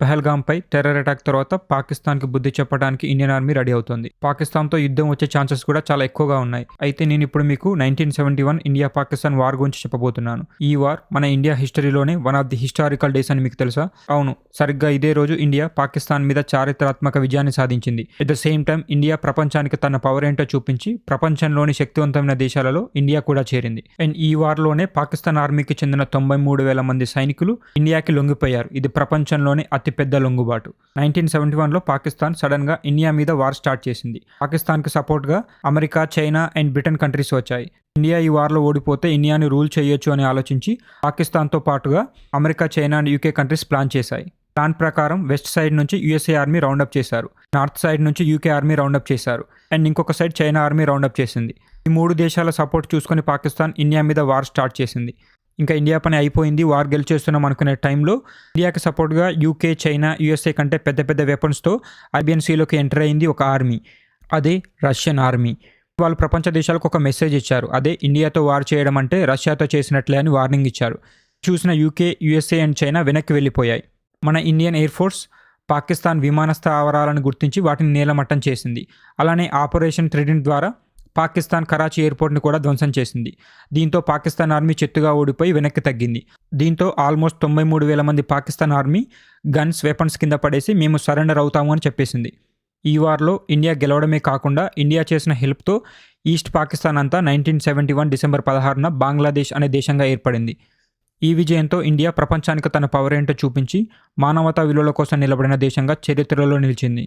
పెహల్గాంపై terror attack తర్వాత పాకిస్తాన్కి బుద్ధి చెప్పడానికి ఇండియన్ ఆర్మీ రెడీ అవుతోంది. పాకిస్తాన్తో యుద్ధం వచ్చే ఛాన్సెస్ కూడా చాలా ఎక్కువగా ఉన్నాయి. అయితే నేను ఇప్పుడు మీకు 1971 ఇండియా పాకిస్తాన్ వార్ గురించి చెప్పబోతున్నాను. ఈ వార్ మన ఇండియా హిస్టరీలోనే one of the historical days అని మీకు తెలుసా? అవును, సరిగ్గా ఇదే రోజు ఇండియా పాకిస్తాన్ మీద చారిత్రాత్మక విజయాన్ని సాధించింది. At the same time India ప్రపంచానికి తన పవర్ ఏంటో చూపించి ప్రపంచంలోని శక్తివంతమైన దేశాలలో ఇండియా కూడా చేరింది. అండ్ ఈ వార్లోనే పాకిస్తాన్ ఆర్మీకి చెందిన 93,000 మంది సైనికులు ఇండియాకి లొంగిపోయారు. ఇది ప్రపంచంలోనే అతిపెద్ద లొంగుబాటు. 1971లో పాకిస్తాన్ సడన్ గా ఇండియా మీద వార్ స్టార్ట్ చేసింది. పాకిస్తాన్ కి సపోర్ట్ గా America, China and Britain countries వచ్చాయి. ఇండియా ఈ వార్లో ఓడిపోతే ఇండియాని రూల్ చేయొచ్చు అని ఆలోచించి పాకిస్తాన్తో పాటుగా America, China and UK countries plan చేశాయి. ప్లాన్ ప్రకారం వెస్ట్ సైడ్ నుంచి యూఎస్ఏ ఆర్మీ రౌండప్ చేశారు, నార్త్ సైడ్ నుంచి యూకే ఆర్మీ రౌండప్ చేశారు అండ్ ఇంకొక సైడ్ చైనా ఆర్మీ రౌండప్ చేసింది. ఈ 3 దేశాల సపోర్ట్ చూసుకొని పాకిస్తాన్ ఇండియా మీద వార్ స్టార్ట్ చేసింది. ఇంకా ఇండియా పని అయిపోయింది, వార్ గెలిచేస్తున్నాం అనుకునే టైంలో ఇండియాకి సపోర్ట్గా యూకే, చైనా, యూఎస్ఏ కంటే పెద్ద పెద్ద వెపన్స్తో అరేబియన్ సీలోకి ఎంటర్ అయింది ఒక ఆర్మీ. అదే రష్యన్ ఆర్మీ. వాళ్ళు ప్రపంచ దేశాలకు ఒక మెసేజ్ ఇచ్చారు. అదే ఇండియాతో వార్ చేయడం అంటే రష్యాతో చేసినట్లే అని వార్నింగ్ ఇచ్చారు. చూసిన యూకే, యూఎస్ఏ అండ్ చైనా వెనక్కి వెళ్ళిపోయాయి. మన ఇండియన్ ఎయిర్ ఫోర్స్ పాకిస్తాన్ విమాన స్థావరాలను గుర్తించి వాటిని నేలమట్టం చేసింది. అలానే ఆపరేషన్ త్రిడెంట్ ద్వారా పాకిస్తాన్ కరాచీ ఎయిర్పోర్ట్ని కూడా ధ్వంసం చేసింది. దీంతో పాకిస్తాన్ ఆర్మీ చెత్తుగా ఓడిపోయి వెనక్కి తగ్గింది. దీంతో ఆల్మోస్ట్ 93,000 మంది పాకిస్తాన్ ఆర్మీ గన్స్, వెపన్స్ కింద పడేసి మేము సరెండర్ అవుతాము అని చెప్పేసింది. ఈ వార్లో ఇండియా గెలవడమే కాకుండా ఇండియా చేసిన హెల్ప్తో ఈస్ట్ పాకిస్తాన్ అంతా 1971 డిసెంబర్ 16న బంగ్లాదేశ్ అనే దేశంగా ఏర్పడింది. ఈ విజయంతో ఇండియా ప్రపంచానికి తన పవర్ ఏంటో చూపించి మానవతా విలువల కోసం నిలబడిన దేశంగా చరిత్రలో నిలిచింది.